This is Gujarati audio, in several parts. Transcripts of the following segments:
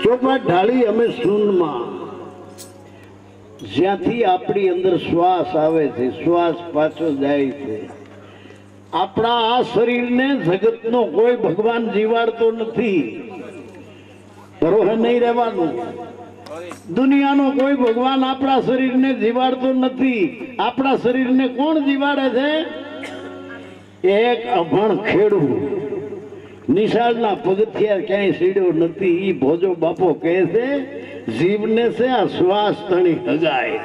ચોપાટ ઢાળી અમે શૂન્યમાં, જ્યાંથી આપણી અંદર શ્વાસ આવે છે, શ્વાસ પાછો જાય છે. આપણા આ શરીરને જગતનો કોઈ ભગવાન જીવાડતો નથી, ભરોસે નહીં રહેવાનું. દુનિયાનો કોઈ ભગવાન આપણા શરીરને જીવાડતો નથી. આપણા શરીરને કોણ જીવાડે છે? એક અભણ ખેડૂત નિશાળના પગથિયા ક્યાંય સીડ્યો નથી. ઈ ભોજો બાપો કહે છે જીવને છે આ શ્વાસ તણી હગાય,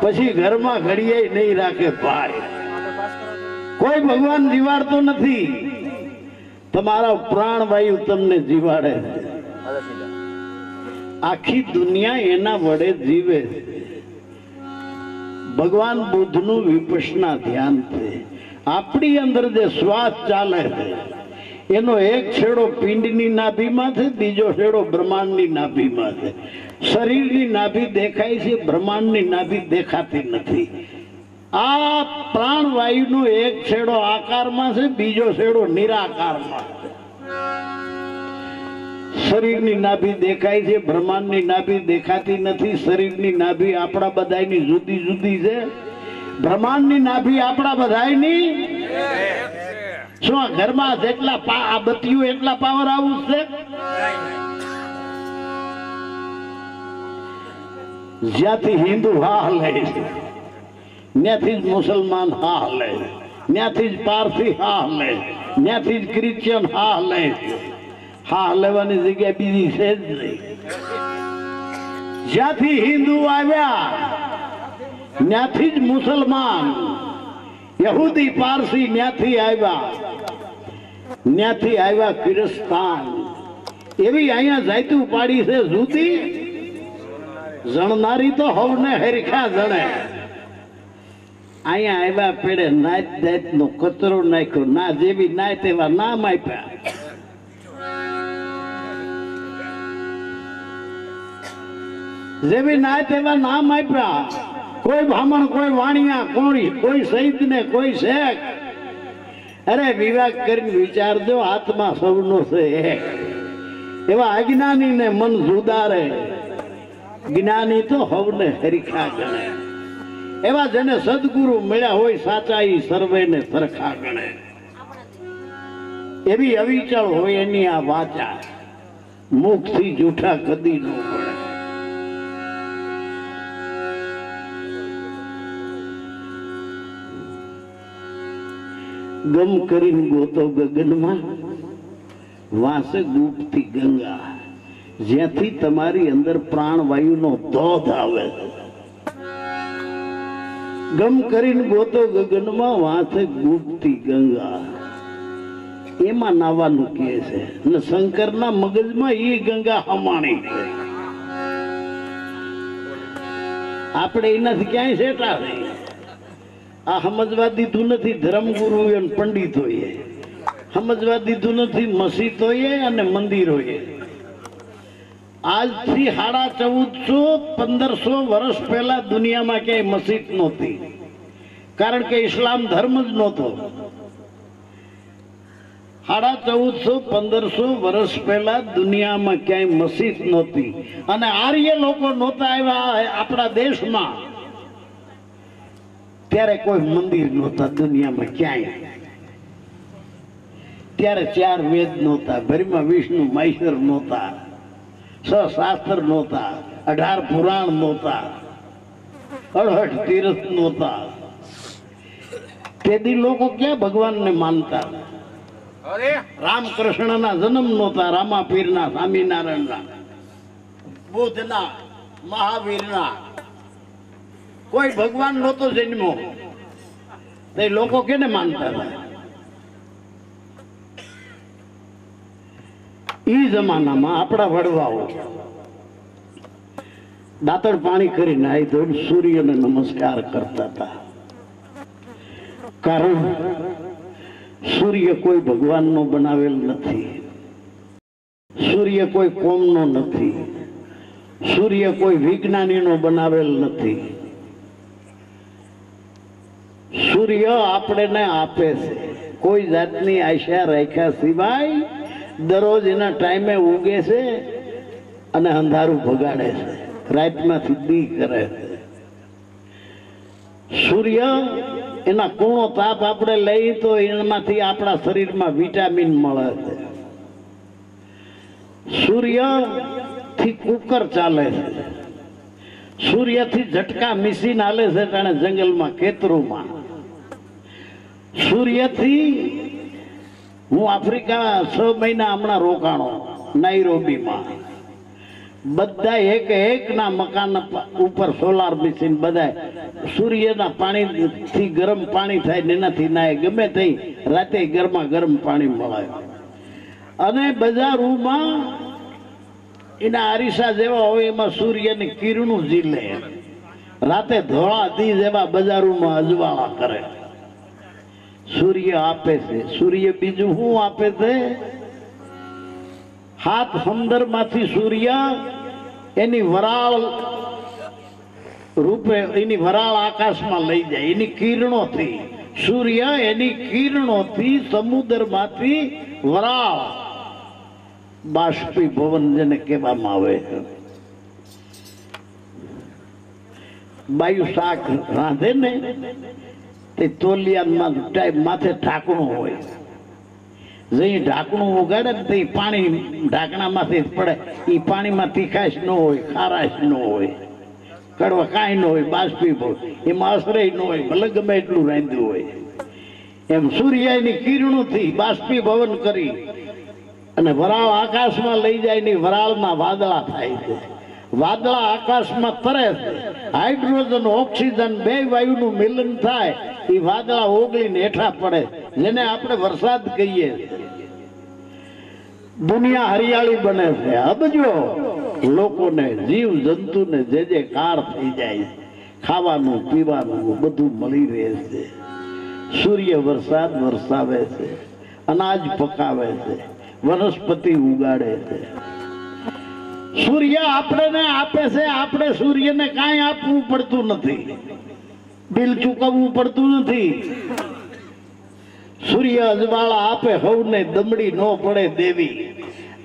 પછી ઘરમાં ઘડીએ નહીં રાખે ભાઈ. કોઈ ભગવાન જીવાડતો નથી, તમારા પ્રાણવાયુ તમને જીવાડે છે. આખી દુનિયા એના વડે જીવે છે. ભગવાન બુદ્ધનું વિપશ્યના ધ્યાન છે. આપણી અંદર જે શ્વાસ ચાલે છે એનો એક છેડો પિંડની નાભીમાં છે, બીજો છેડો બ્રહ્માંડની નાભીમાં છે. શરીરની નાભી દેખાય છે, બ્રહ્માંડની નાભી દેખાતી નથી. આ પ્રાણવાયુનો એક છેડો આકારમાં છે, બીજો છેડો નિરાકારમાં છે. શરીરની નાભી દેખાય છે, બ્રહ્માંડની નાભી દેખાતી નથી. શરીરની નાભી આપણા બધાની જુદી જુદી છે, બ્રહ્માંડની નાભી આપણા બધાની. શું આ ઘરમાં જેટલા આ બત્તીઓ એટલા પાવર હાઉસ છે? જ્યાંથી હિન્દુ હા લે ત્યાંથી જ મુસલમાન હા લે, ત્યાંથી જ પારસી હા લે, ત્યાંથી જ ક્રિશ્ચિયન હા લે. હા લેવાની જગ્યા બીજી છે જ નહીં. જ્યાંથી હિન્દુ આવ્યા ત્યાંથી જ મુસલમાન, યહૂદી, પારસી ત્યાંથી આવ્યા, ત્યાંથી આવ્યા કિરસ્તાન. એવી અહીંયા જાયતું પાડી છે જુદી. જણનારી તો હવને હરખા જણે. અહીંયા આવ્યા પેડે નાત જાત નો કચરો નાખ્યો, ના જેવી નાય તેવા નામ આપ્યા. જેવી નાય તેવા નામ આપ્યા. કોઈ બ્રાહ્મણ, કોઈ વાણિયા, કોઈ શહીદ ને કોઈ શેખ. અરે વિવેક કરીને વિચારજો, આત્મા સૌનો છે એક. એવા અજ્ઞાની ને મન જુદારે, જ્ઞાની તો હવને હરીખા ગણે. એવા જેને સદગુરુ મળ્યા હોય સાચા, ઈ સર્વેને સરખા ગણે. એવી અવિચળ હોય એની આ વાચા, મુખથી જૂઠા કદી ન પડે. ગમ કરીને ગોતો ગગનમાં, વાસે ગુપ્તી ગંગા. જ્યાંથી તમારી અંદર પ્રાણવાયુનો ધોધ આવે. ગમ કરીને ગોતો ગગનમાં, વાસે ગુપ્તી ગંગા. એમાં નાવાનું કહે છે. અને શંકરના મગજમાં એ ગંગા હમાણી છે. આપણે એનાથી ક્યાંય સેટા થઈ. આ સમજવા દીધું નથી ધર્મગુરુએ અને પંડિતોએ, સમજવા દીધું નથી મસ્જિદોએ અને મંદિરોએ. આજથી 1450-1500 વર્ષ પહેલા દુનિયામાં ક્યાંય મસ્જિદ નહોતી, કારણ કે ઇસ્લામ ધર્મ જ નહોતો. 1450-1500 વર્ષ પહેલા દુનિયામાં ક્યાંય મસ્જિદ નહોતી. અને આર્ય લોકો નહોતા આવ્યા આપણા દેશમાં, ત્યારે કોઈ મંદિર નહોતા દુનિયામાં ક્યાંય. ત્યારે 4 વેદ નહોતા, ભરીમાં વિષ્ણુ મહેશ્વર નહોતા, 6 શાસ્ત્ર નહોતા, 18 પુરાણ નહોતા, 68 તીર્થ નહોતા. તેથી લોકો ક્યાં ભગવાનને માનતા? રામકૃષ્ણના જન્મ નહોતા, રામાપીરના, સ્વામિનારાયણના, બુદ્ધના, મહાવીરના. કોઈ ભગવાન નહોતો જન્મો. તે લોકો કેને માનતા હતા? ઈ જમાનામાં આપણા વડવાઓ દાંતણ પાણી કરી નાહી ધોઈને સૂર્યને નમસ્કાર કરતા હતા. કારણ સૂર્ય કોઈ ભગવાનનો બનાવેલ નથી, સૂર્ય કોઈ કોમનો નથી, સૂર્ય કોઈ વિજ્ઞાનીનો બનાવેલ નથી. સૂર્ય આપણને આપે છે, કોઈ જાતની આશા રાખ્યા સિવાય દરરોજ એના ટાઈમે ઉગે છે, અને અંધારું ભગાડે છે, રાતમાંથી દી કરે છે. સૂર્ય એના કૂણો તાપ આપણે લઈ તો એમાંથી આપણા શરીરમાં વિટામિન મળે છે. સૂર્યથી કુકર ચાલે છે, સૂર્યથી ઝટકા મિશીન હાલે છે જાણે જંગલમાં ખેતરોમાં. સૂર્યથી હું આફ્રિકા 6 મહિના હમણાં રોકાણો નાઇરોબીમાં. બધા એક ના મકાન ઉપર સોલાર મશીન, બધા સૂર્યના પાણીથી ગરમ પાણી થાય ને એનાથી નાય, ગમે તે રાતે ગરમા ગરમ પાણી મળે. અને બજારોમાં એના આરીસા જેવા હોય એમાં સૂર્યની કિરણો ઝીલે, રાતે ધોળા દી જેવા બજારોમાં અજવાળા કરે. સૂર્ય આપે છે. સૂર્ય બીજું શું આપે છે? હાથ સમંદર માંથી સૂર્ય એની વરાળ રૂપે એની વરાળ આકાશમાં લઈ જાય એની કિરણોથી. સૂર્ય એની કિરણોથી સમુદ્ર માંથી વરાળ બાષ્પીભવન જેને કહેવામાં આવે છે. બાયુ શાક રાંધે ને તે તોલિયામાં માથે ઢાંકણું હોય, જે ઢાંકણું ઉગાડે ને તે પાણી ઢાંકણામાંથી પડે. એ પાણીમાં તીખાશ ન હોય, ખારાશ ન હોય, કડવા કાંઈ ન હોય, બાષ્પીભવન એમાં અસરે ન હોય, ભલે ગમે એટલું રાંધ્યું હોય. એમ સૂર્યની કિરણોથી બાષ્પીભવન કરી અને વરાળ આકાશમાં લઈ જાય ની વરાળના વાદળા થાય છે. વાદળા આકાશમાં તરે છે. હાઇડ્રોજન ઓક્સિજન બે વાયુનું મિલન થાય, એ વાદળા ઓગળીને હેઠા પડે, જેને આપણે વરસાદ કહીએ. દુનિયા હરિયાળી બને છે. અબજો લોકોને, જીવ જંતુને જે કાર થઈ જાય, ખાવાનું પીવાનું બધું મળી રહે છે. સૂર્ય વરસાદ વરસાવે છે, અનાજ પકાવે છે, વનસ્પતિ ઉગાડે છે. સૂર્ય આપણને આપે છે. આપણે સૂર્યને કાંઈ આપવું પડતું નથી, બિલ ચૂકવવું પડતું નથી. સૂર્ય અજવાળા આપે, હવને દમડી ન પડે દેવી.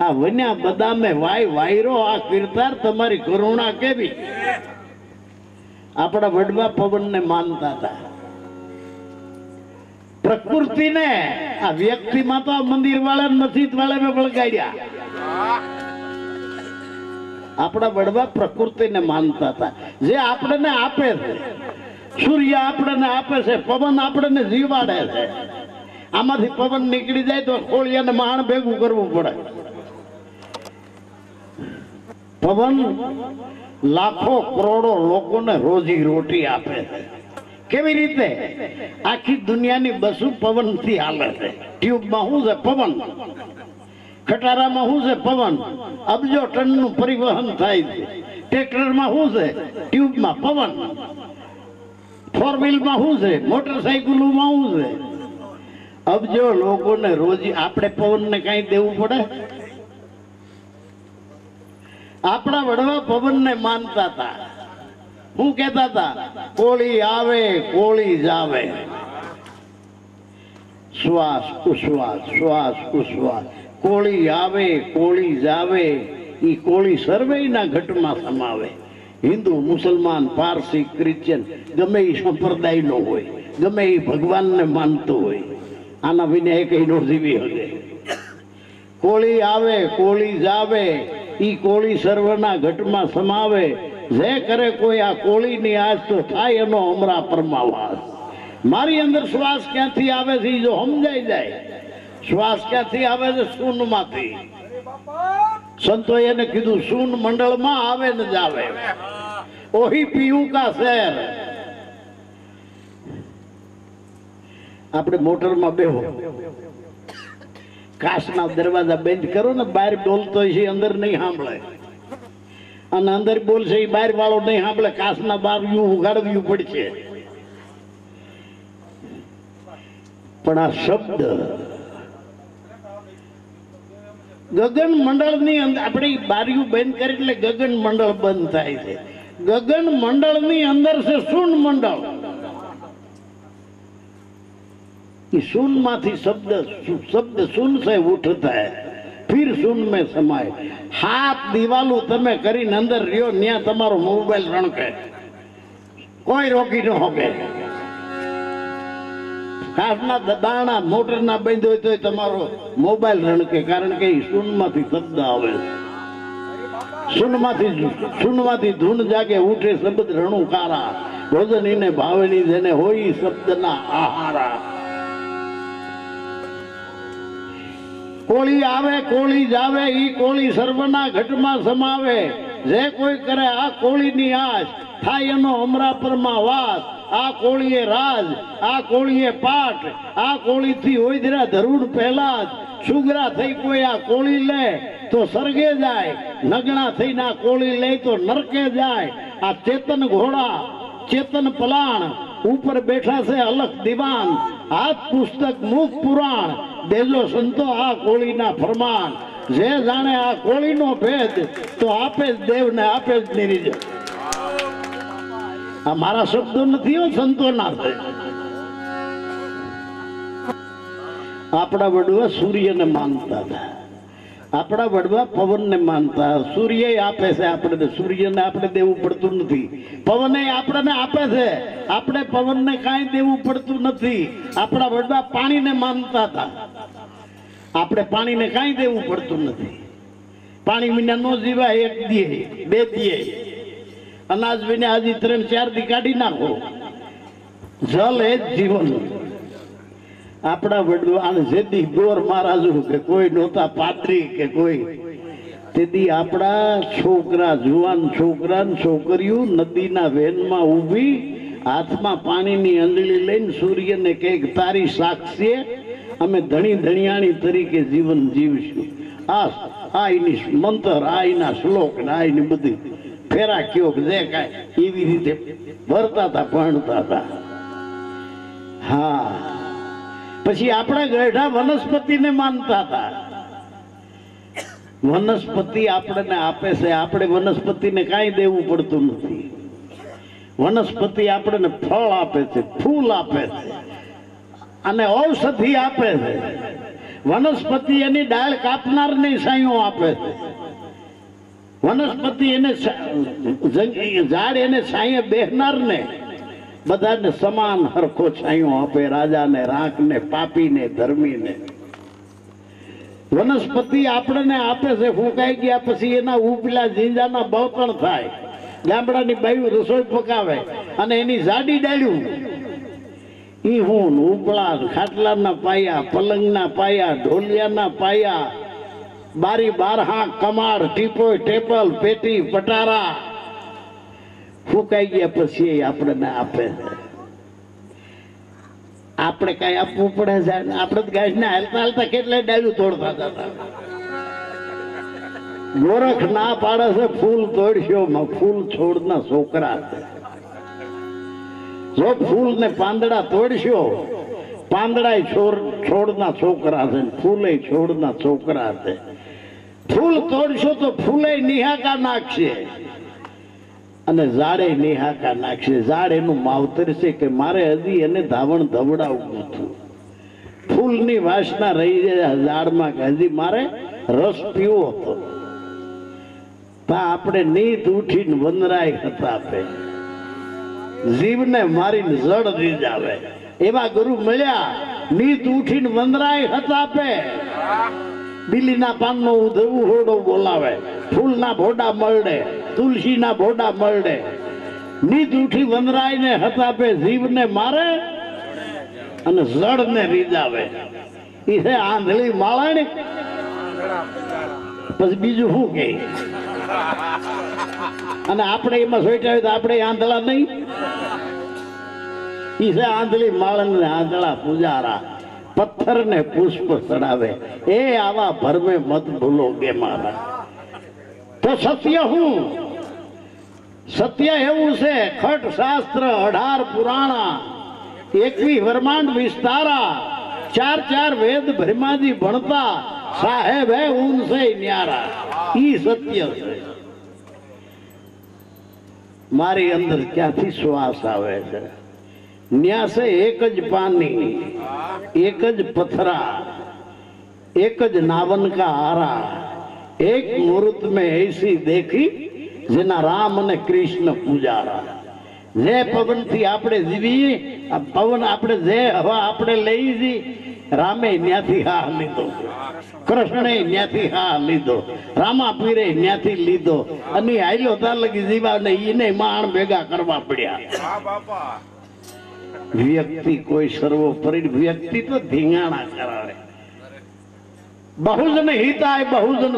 આ વન્યા બદામે વાયરો આ કીર્તાર તમારી કરુણા કેવી. આપણા વડવા પવનને માનતા હતા, પ્રકૃતિને. આ વ્યક્તિમાં તો મંદિર વાળા મસ્જિદ વાળા વળગાડ્યા. આપણા વડવા પ્રકૃતિને માનતા હતા, જે આપણને આપે છે. સૂર્ય આપણને આપે છે, પવન આપણને જીવાડે છે. આમાંથી પવન નીકળી જાય તો ખોળિયાને માણ ભેગું કરવું પડે. પવન લાખો કરોડો લોકોને રોજી રોટી આપે છે. કેવી રીતે? આખી દુનિયાની બસો પવનથી હાલે છે. ટ્યુબમાં શું છે? પવન. ખટારામાં શું છે? પવન. અબજો ટનનું પરિવહન થાય છે. ટ્રેક્ટરમાં શું છે? ટ્યુબમાં પવન. 4 વ્હીલમાં શું છે? મોટરસાઇકલોમાં શું છે? અબજો લોકોને રોજી. આપણે પવનને કઈ દેવું પડે? આપણા વડવા પવનને માનતા હતા. શું કહેતા હતા? કોળી આવે કોળી જાવે, શ્વાસ ઉશ્વાસ, શ્વાસ ઉશ્વાસ. કોળી આવે કોળી જાવે, ઈ કોળી સર્વેના ઘટમાં સમાવે. હિન્દુ, મુસલમાન, પારસી, ક્રિશ્ચિયન, ગમે એ સંપ્રદાય નો હોય, ગમે એ ભગવાનને માનતો હોય, આના વિને એક નો જીવી હકે. કોળી આવે કોળી જાવે, ઈ કોળી સર્વના ઘટમાં સમાવે. જે કરે કોઈ આ કોળીની આજ તો થાય એનો અમરા પરમાવાસ. મારી અંદર શ્વાસ ક્યાંથી આવે છે જો સમજાઈ જાય. શ્વાસ ક્યાંથી આવે છે? શૂન્યમાંથી. સંતો એને કીધું શૂન્ય મંડળમાં આવે ને જાવે, ઓહી પીયું કા શહેર. આપણે મોટરમાં બેહો, કાચના દરવાજા બંધ કરો ને, બહાર બોલતો છે અંદર નહીં સાંભળે, અને અંદર બોલશે એ બહાર વાળો નહીં સાંભળે. કાચના બારયું ઉગાડવું પડશે. પણ આ શબ્દ ગગન મંડળ ની અંદર, આપણે બારીયું બંધ કરી એટલે ગગન મંડળ બંધ થાય છે. ગગન મંડળ ની અંદર છે શૂન્ય મંડળ. शून्य माथी शब्द शून्य से उठता है, फिर सुन में समाय। हाथ दीवालू तमे करीने अंदर रियो न्या तमारो मोबाइल रણકે कोई रोकी न होके। खासना दाणा मोटर ना बंद हो तो तमारो मोबाइल रણકે, कारण के सुन माथी शब्द आवे। सुन माथी धून जागे उठे शब्द रणुकारा। भोजन इने भावनी जेने होई शब्द ना आहारा। कोળી आवे कोળી जावे ई कोળી सर्वना घटमा समावे। जे कोई करे आ कोळीनी आश थाय एनो अमरापरमा वास। आ कोळीए राज आ कोळीए पाठ आ कोळीथी ओइधरा धरूण पहलाज। सुगरा थई कोई आ कोળી ले तो स्वर्गे जाय, नगणा थई ना कोળી ले तो नरके जाय। आ चेतन घोड़ा चेतन पलाण ऊपर बैठा से अलख दीवान। हाथ पुस्तक मुख पुराण देजो संतो आ कोળી ना फरमान। जे जाने आ कोળી नो भेद तो आपे ज देव ने आपे ज निरीज। आ मारा शब्दों नहीं हो संतो ना थे। आपड़ा वडवा सूर्य ने मानता था, आपड़ा वडवा पवन ने मानता। सूर्य आपे से आपने, सूर्य ने आपने देवू पड़तू नहीं। पवन आपने आपे से आपने पवन ने काई देवू पड़तू नहीं। आपड़ा वडवा पानी ने मानता था, आपने पानी ने काई देवू पड़तू नहीं। पानी विना नो जीवा, एक दिए बे दिए अनाज विना आज 3-4 दी काढ़ी नाखो। जल है जीवन। आपड़ा वडवा जेदी गोर महाराजू के कोई नोता पात्री के कोई तेदी आपड़ा छोकरा जुवान छोकरा छोकरियों नदी ना वेन में उभी हाथ में पानी नी अंजली लईने सूर्य ने कहे तारी साक्षी अमे धणी धणियाणी तरीके जीवन जीवशु। आ इनी मंत्र आ इना श्लोक आ इनी बधी फेरा क्यों जे काई एवी रीते भरता था भणता था। हाँ પછી આપણા ગઢા વનસ્પતિને માનતા હતા। વનસ્પતિ આપણને આપે છે, આપણે વનસ્પતિને કાંઈ દેવું પડતું નથી। વનસ્પતિ આપણને ફળ આપે છે, ફૂલ આપે છે અને ઔષધિ આપે છે। વનસ્પતિ એની ડાળ કાપનારને છાંયો આપે છે। વનસ્પતિ એને ઝાડ એને છાંયે બેહનારને बधाने समान हरखो छायो आपे। राजा ने राख ने पापी ने धर्मी ने। वनस्पति आपने आपे से फूंकाई गया पछी एना उपला झींजाना बळतण थाय। गामडानी बायु रसोई पकावे अने एनी जाडी डाळ्યું ई हुन उपला खाटलाना पाया पलंगना पाया ढोलियाना पाया बारी बारहा कमाड़ टीपोय टेबल पेटी पटारा फूकाई गया पछी आपने आपे। आपने कई आपवू पड़े છે। આપણે ગાય ને હાલતા હાલતા કેટલા ડાળ્યું તોડતા હતા। गोरख ना पाड़े से फूल तोड़शो फूल छोड़ना छोकरा। जो फूल ने પાંદડા तोड़शो પાંદડા छोड़ना छोकरा से, फूले छोड़ना छोकरा से। फूल तोड़शो तो फूले निहाका नाखशे અને ઝાડે નિહાકા નાખશે। ઝાડ એનું માવતર છે કે મારે હજી એને ધાવણ ધવડાવવું હતું। ફૂલની વાસના રહી જાય ઝાડમાં કે હજી મારે રસ પીવો હતો। તા આપણે નીત ઉઠીને વનરાય હતાપે, જીવને મારીને જડ રીજાવે। એવા ગુરુ મળ્યા નીત ઉઠીને વનરાય હતાપે। બીલીના પાનનો ઉહોડો બોલાવે, ફૂલના ભોડા મરડે, तुलसी ना भोडा मरडे। नीत उठी वनराय ने हतापे, जीव ने मारे अने जड़ ने रीजावे। इसे आंधली माळाणी पछी बीजू शुं के अने आपणे एमां सोट्या होय तो आपणे आंधळा नहीं। इसे आंधली माळन ने आंधळा पुजारा पत्थर ने पुष्प चढ़ावे। ए आवा भर में मत भूलोगे मारा। तो सत्य हूँ, सत्य एवं से खट शास्त्र 18 पुराणा 21 ब्रह्मांड विस्तारा। 4 वेद भ्रमाजी भणता साहेब है उनसे न्यारा। ई सत्य है। मारी अंदर क्या थी श्वास आवे छे न्या से एक ज पानी एक ज पथरा एक ज नावन का हारा एक मुहूर्त में ऐसी देखी जेना राम ने कृष्ण पूजारा। जे पवन थी आपणे जीवी पवन आपणे जे हवा आपणे लई जी रामे न्याथी हा लीधो, कृष्णे न्याथी हा लीधो, रामा पीरे न्याथी लीधो અને આયલો તાર લગી જીવાને ઈને માણ ભેગા કરવા પડ્યા। વ્યક્તિ કોઈ સર્વોપરી વ્યક્તિ તો ધીંગાણા કરાવે। बहुजन हिताय बहुजन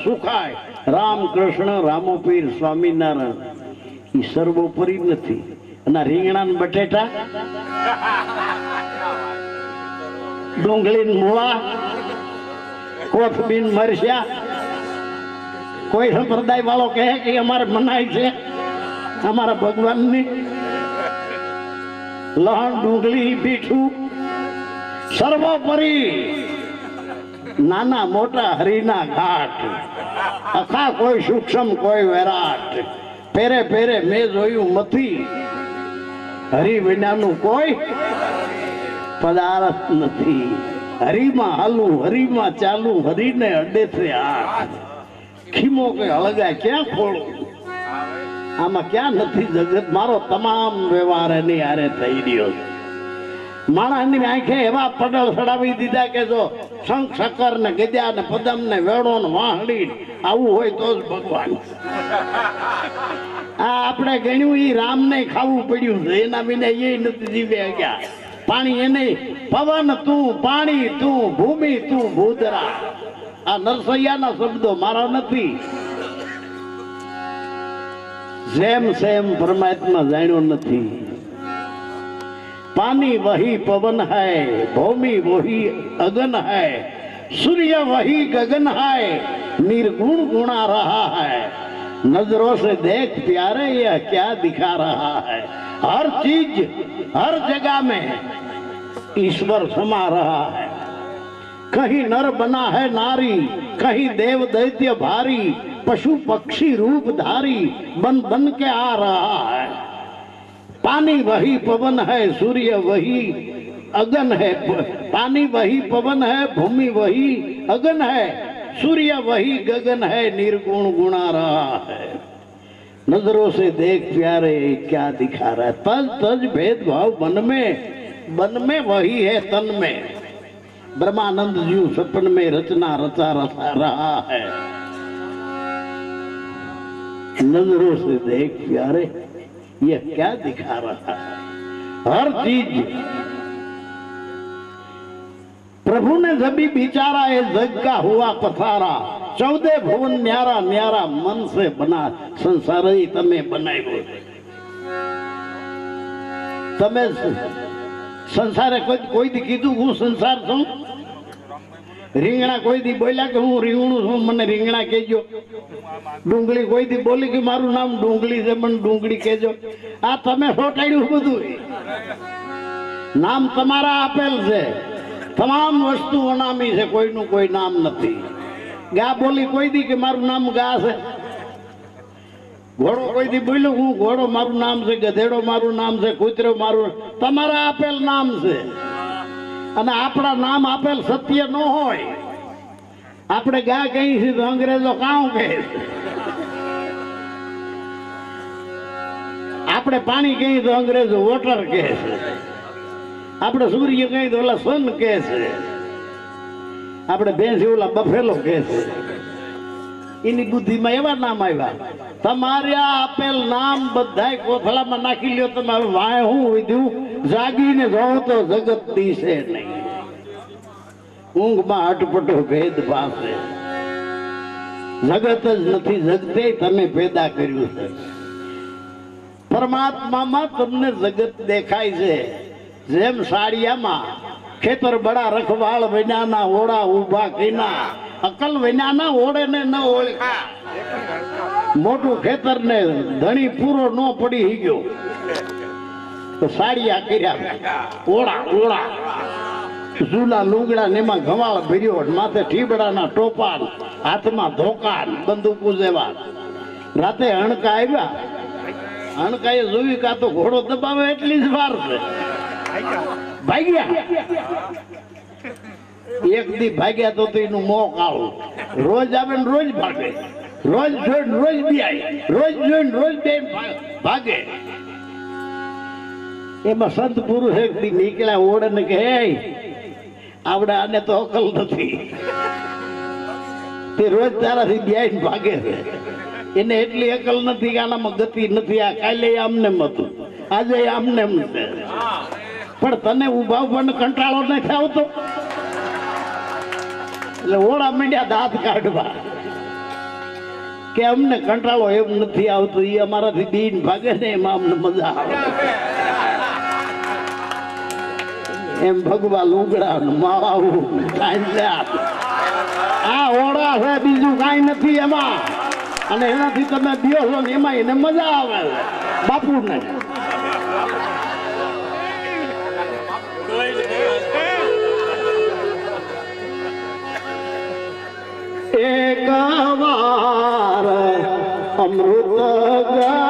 सुखाय राम कृष्ण रामो पीर स्वामीनारायण ई सर्वोपरि नथी। अना રીંગણા ને બટેટા ડુંગળી ને મૂળા કોથમીર મરચા કોઈ સંપ્રદાય વાળો કહે કે અમારે મનાય છે અમારા ભગવાનની લહણ ડુંગળી બીઠું સર્વોપરી नाना मोटा हरीना घाट अखा कोई सूक्ष्म कोई विराट पेरे पेरे मैं जोयू मथी हरी विनानु कोई पदार्थ नथी। हरी में हालू हरी में चालू हरी ने अड्डे से हाथ खीमो के अलगा क्या खोलू आमा क्या नथी। जगत मारो तमाम व्यवहार एनी हारे थई रह्यो छे। माणसनी आंखे एवा पडल चढ़ावी दीधा के जो शंख शक्कर ने गद्या ने पदम ने वेणो ने वाहड़ी आवू होय तो ज भगवान। आ आपणे गण्યું ई राम ने खावू पड्યું છે એના વિને એ નથી જીવે ગયા। પાણી એને પવન તું પાણી તું ભૂમિ તું ભૂદરા આ નરસૈયાના શબ્દો મારા નથી। જેમ સેમ પરમાત્મા જાણ્યો નથી। पानी वही पवन है भूमि वही अगन है सूर्य वही गगन है निर्गुण गुणा रहा है। नजरों से देख प्यारे यह क्या दिखा रहा है। हर चीज हर जगह में ईश्वर समा रहा है। कहीं नर बना है नारी कहीं देव दैत्य भारी पशु पक्षी रूप धारी बन बन के आ रहा है। पानी वही पवन है सूर्य वही अगन है। पानी वही पवन है भूमि वही अगन है सूर्य वही गगन है निर्गुण गुणा रहा है। नजरों से देख प्यारे क्या दिखा रहा है। तज तज भेदभाव मन में वही है तन में। ब्रह्मानंद जी सपन में रचना रचा रचा रहा है। नजरों से देख प्यारे यह क्या दिखा रहा है। हर चीज प्रभु ने जब बिचारा ये जग का हुआ पथारा 14 भुवन न्यारा न्यारा मन से बना संसार ही तमे बनाव्यो। तमे संसारे कोई दी कीधुं हूँ संसार छूं। રીંગણા કોઈ દી બોલ્યા કે હું રીંગણું છું મને રીંગણા કહેજો। ડુંગળી કોઈ દી બોલી કે મારું નામ ડુંગળી છે મને ડુંગળી કહેજો। આ તમે સોટાડ્યું બધું નામ તમારા આપેલ છે। તમામ વસ્તુ અનામી છે કોઈનું કોઈ નામ નથી। ગા બોલી કોઈ દી કે મારું નામ ગા છે। ઘોડો કોઈ દી બોલ્યો હું ઘોડો મારું નામ છે ગધેડો મારું નામ છે કૂતરો મારું તમારા આપેલ નામ છે। અને આપણા નામ આપેલ સત્ય ન હોય। આપણે ગા કઈ છે તો અંગ્રેજો કાઉ કહે છે। આપણે પાણી કહીએ તો અંગ્રેજો વોટર કહે છે। આપણે સૂર્ય કહીએ તો ઓલા સન કહે છે। આપણે ભેંસ ઓલા બફેલો કહે છે। એની બુદ્ધિમાં એવા નામ આવ્યા। તમારે આપેલ નામ બધાય કોથળામાં નાખી લ્યો તમે। હવે વાય હું વિધ્યું જાગીને જોઉં તો જગત દિશે નહીં। ઊંઘમાં અટપટો ભેદ પાસે જગત જ નથી જગતે તમે પેદા કર્યું છે। પરમાત્મામાં તમને જગત દેખાય છે। જેમ સાડિયામાં ખેતર બડા રખવાળ વિનાના ઓળા ઉભા કીના અકલ વિનાના ઓળે ને ન ઓળખા। મોટું ખેતર ને ધણી પૂરો ન પડી ગયો તો સાડિયા કર્યા ઓળા ઓળા ઝૂલા લુગડા નેમાં ઘવાળ ભર્યો માથે ઠીબડાના ટોપા હાથમાં ધોકા બંદૂકો જેવા। રાતે હણકા આવ્યા। હણકાએ જોયું કે આ તો ઘોડો દબાવે એટલી જ વાર છે। ભાગ્યા એક દી ભાગ્યા તો એનું મોં કાળું. રોજ આવે ને રોજ ભાગે, રોજ જોઈને રોજ બિયાય, રોજ જોઈને રોજ બે ભાગે. એમાં સંત પુરુષ એક દી નીકળ્યા ઓળે ને કે હે આવડે આને તો અકલ નથી, તે રોજ તારાથી બિયાઈને ભાગે છે. એને એટલી અકલ નથી કે આનામાં ગતિ નથી. આ કાલે આમને હતું, આજે આમને એમ છે. પણ તને ઉભા ઉભાને કંટાળો નથી આવતો? એટલે ઓળા માંડ્યા દાંત કાઢવા કે અમને કંટાળો એમ નથી આવતો, એ અમારાથી બીન ભાગે ને એમાં અમને મજા આવે. એમ ભગવા લુગડા માળાવું આ ઓળા છે, બીજું કાંઈ નથી એમાં. અને એનાથી તમે બીઓ છો ને એમાં એને મજા આવે બાપુ ને. એક વાર અમૃત ગળે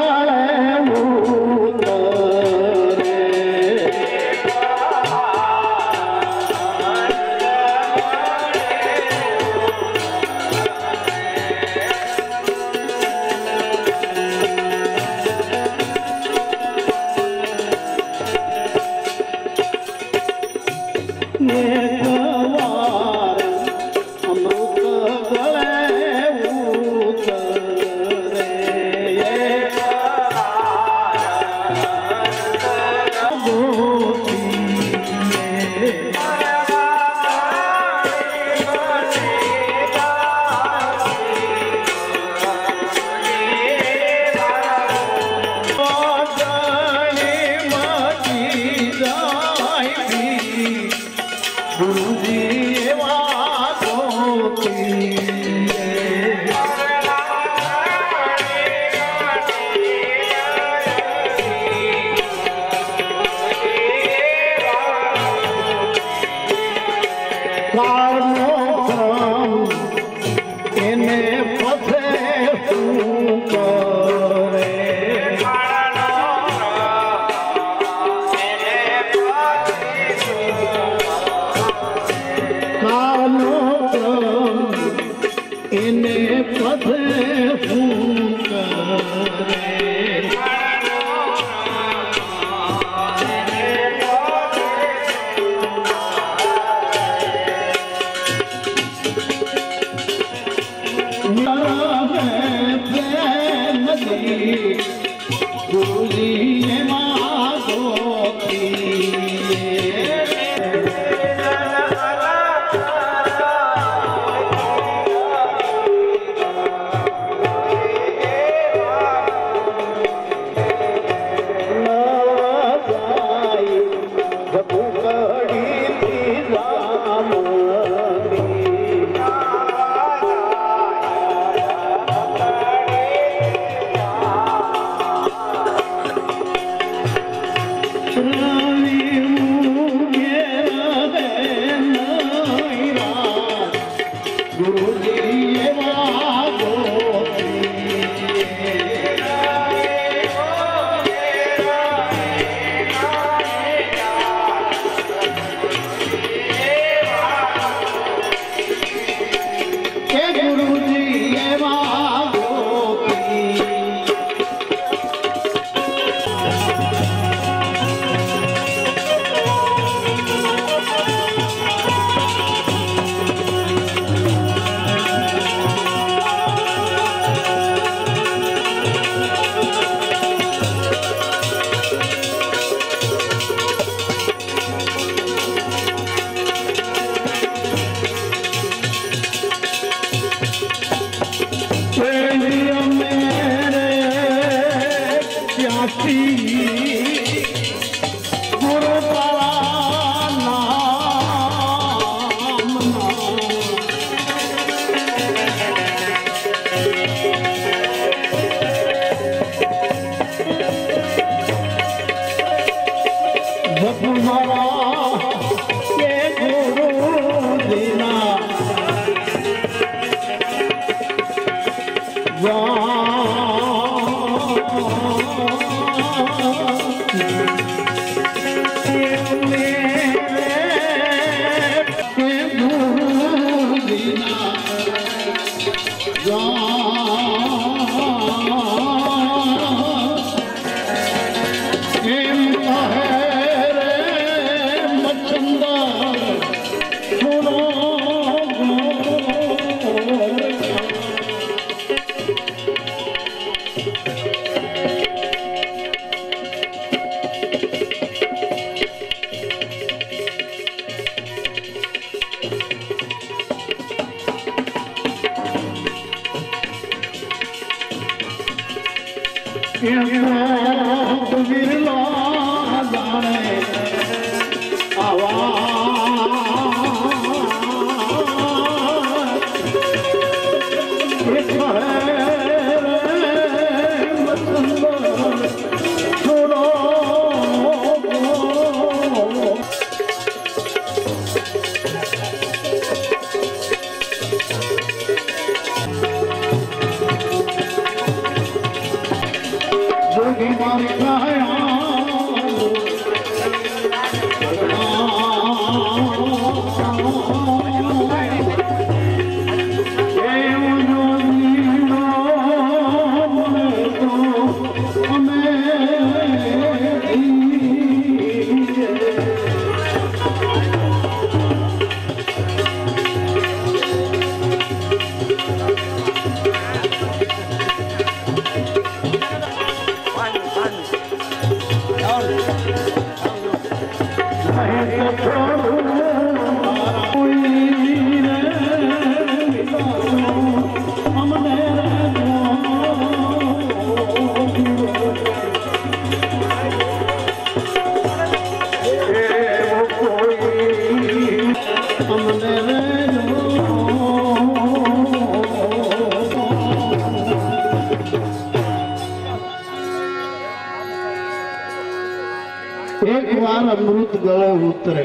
એક વાર અમૃત ગળે ઉતરે,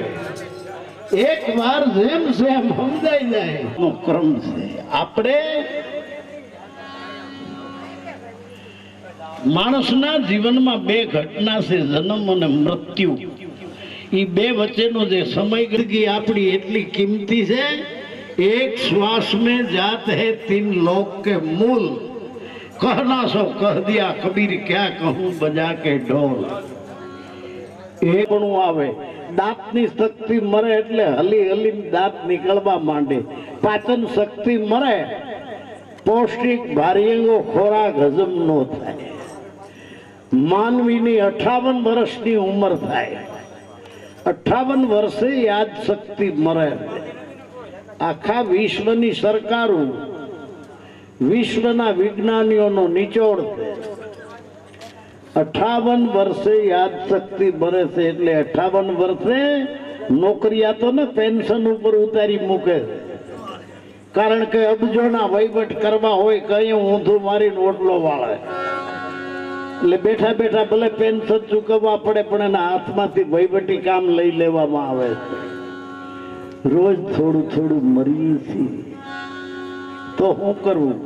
એક વાર જેમ જેમ સમજાઈ જાય નો ક્રમ છે. આપણે માણસના જીવનમાં બે ઘટના છે, જન્મ અને મૃત્યુ. એ બે વચ્ચેનો જે સમય ગઈ આપણી એટલી કિંમતી છે. એક શ્વાસ में जात है तीन लोक के मूल, कहना सो कह दिया कबीर क्या कहूं बजा के ढोल. એ પણ આવે દાંતની શક્તિ મરે એટલે હલી હલી દાંત નીકળવા માંડે. પાચન શક્તિ મરે, પૌષ્ટિક ભારીંગો ખોરાક હજમ નો થાય. માનવીની 58 વર્ષની ઉંમર થાય, 58 વર્ષે યાદ શક્તિ મરે. આખા વિશ્વની સરકારો, વિશ્વના વિજ્ઞાનીઓનો નિચોડ છે. 58 વર્ષે યાદ શક્તિ મરે છે. એટલે 58 વર્ષે નોકરિયાતો ને પેન્શન ઉપર ઉતારી મૂકે. કારણ કે અબજોના વહીવટ કરવા હોય, કઈ ઊંધું મારીને ઓટલો વાળે. એટલે બેઠા બેઠા ભલે પેન્શન ચૂકવવા પડે, પણ એના હાથમાંથી વહીવટી કામ લઈ લેવામાં આવે છે. રોજ થોડું થોડું મરીએ છીએ તો શું કરવું?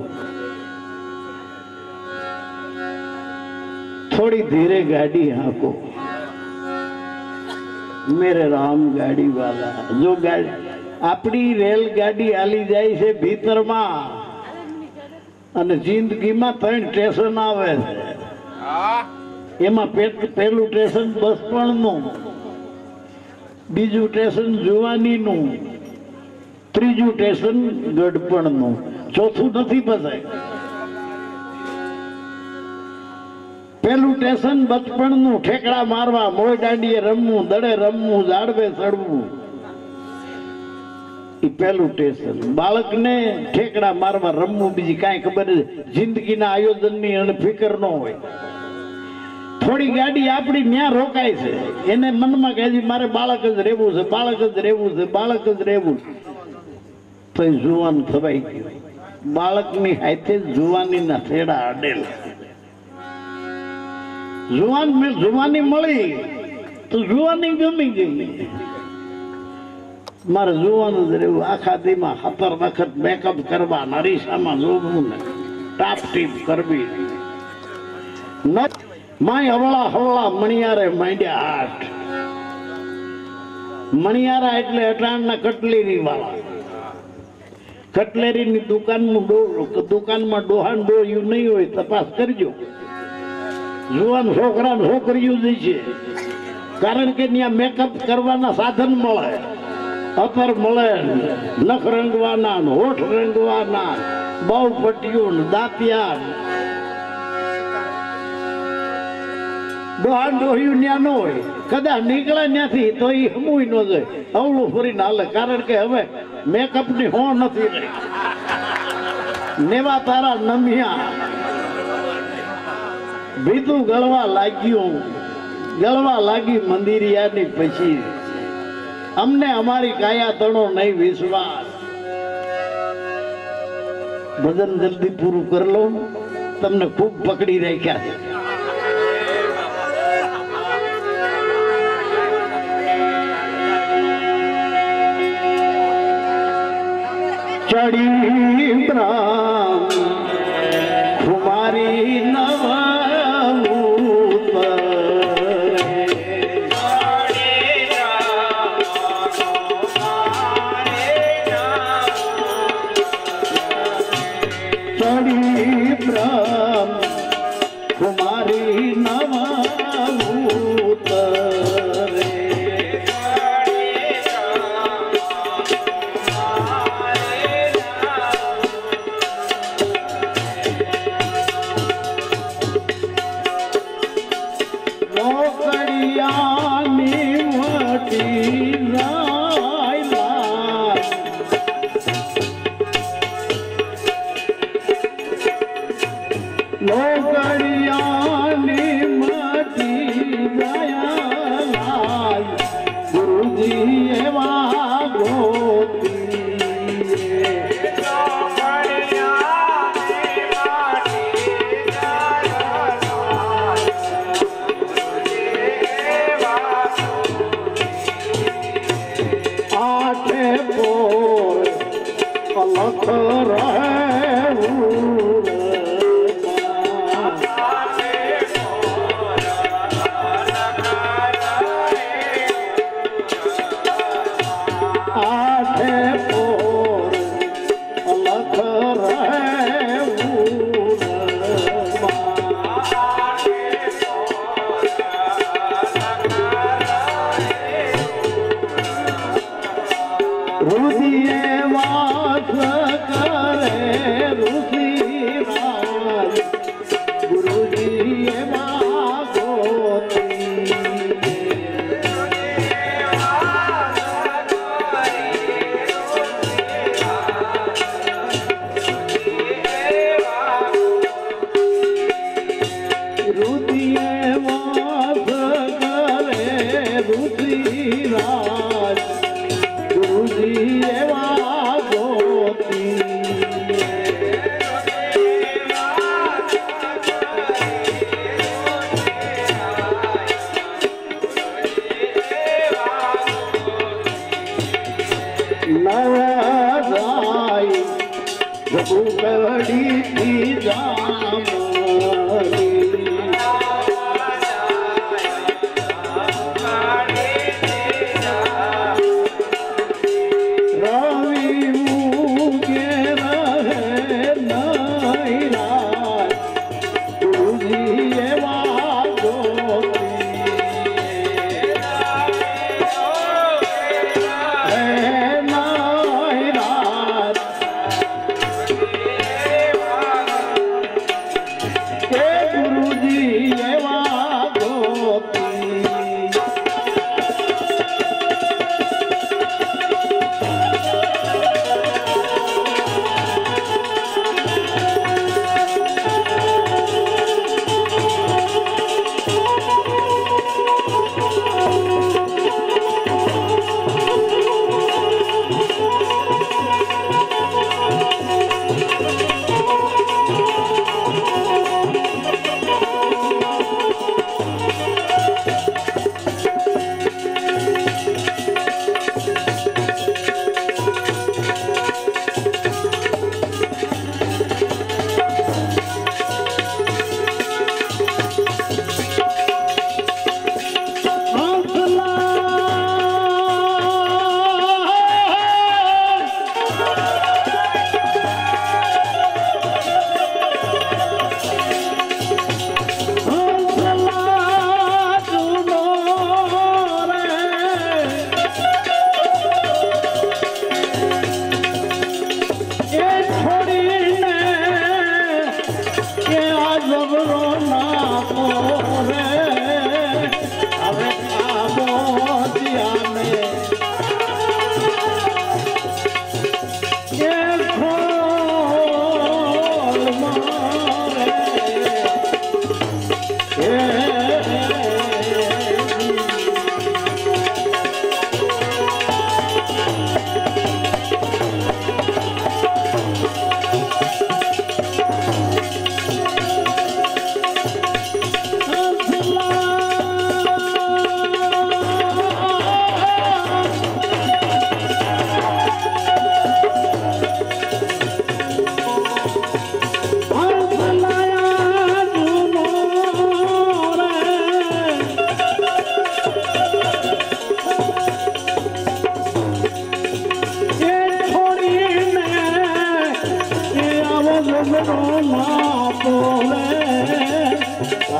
थोड़ी धीरे गाड़ी हाँको मेरे राम गाड़ी वाला. जो गाड़ी अपनी रेलगाड़ी हाली जाए છે ભીતરમાં, અને જિંદગીમાં 3 સ્ટેશન આવે છે. એમાં પહેલું સ્ટેશન બસપણનું, બીજું સ્ટેશન જુવાનીનું, ત્રીજું સ્ટેશન ગઢપણનું, ચોથું નથી બધાય. પેલું સ્ટેશન બચપણનું, ઠેકડા મારવા, મોય દાંડીએ રમવું, દડે રમવું, ઝાડવે ચડવું. એ પેલું સ્ટેશન. બાળકને ઠેકડા મારવા, રમવું, બીજી કાંઈ ખબર જિંદગીના આયોજનની અને ફિકર ન હોય. થોડી ગાડી આપણી ન્યા રોકાય છે, એને મનમાં કે હજી મારે બાળક જ રહેવું છે, બાળક જ રહેવું છે, બાળક જ રહેવું. તો એ જુવાન થવાઈ ગયું. બાળકની હાથે જુવાનીના થેડા અડેલા. જુવાની મળી તો જુવાની ગમી ગઈ. મારે જુવાન જ રહેવું. આખા દીમાં 17 વખત મેકઅપ કરવા, નરીસામાં જોવું ને ટાપ ટીપ કરવી. માય હવળા હવળા મણિયારે માંડ્યા હાથ. મણિયારા એટલે અટાણના કટલીની વાળા. કટલેરીની દુકાનમાં ડોહાન ડોહ્યું નહીં હોય તપાસ કરજો. જુવાન છોકરા છોકરીઓ જ છે, કારણ કે ત્યાં મેકઅપ કરવાના સાધન મળે, અપર મળે, નખ રંગવાના, હોઠ રંગવાના, બહુ પટ્ટીઓ, દાંતિયા. ડોહાન ડોહ્યું ત્યાં ન હોય, કદાચ નીકળે ત્યાંથી તો એ હમુય ન જાય, અવળું ફરીને હાલે, કારણ કે હવે મેકઅપ ની હો નથી રહી. નેવા તારા નમિયા ભીતું ગળવા લાગી મંદિરિયાની પછી અમને અમારી કાયા તણો નહીં વિશ્વાસ. ભજન જલ્દી પૂરું કરી લો, તમને ખૂબ પકડી રાખ્યા છે. ચડી બ્રાહ્મ કુમારી ચડી બ્રાહ્મ કુમારી નવભૂત ગુરુજી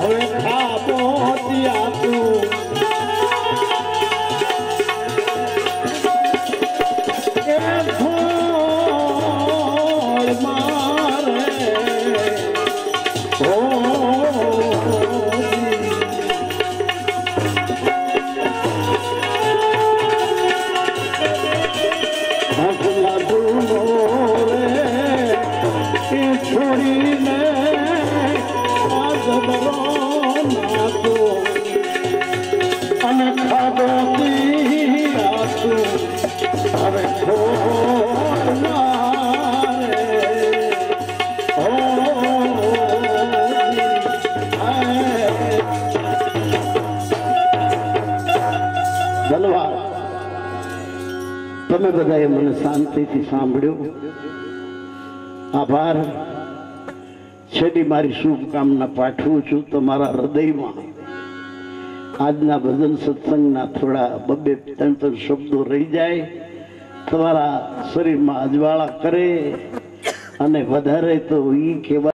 હવે ખાબો ત્યાં તું તમે બધાએ મને શાંતિથી સાંભળ્યું. આભાર. છેલ્લી મારી શુભકામના પાઠવું છું તમારા હૃદયમાં. આજના ભજન સત્સંગના થોડા 2-3 શબ્દો રહી જાય, તમારા શરીરમાં અજવાળા કરે અને વધારે તો એ કહેવાય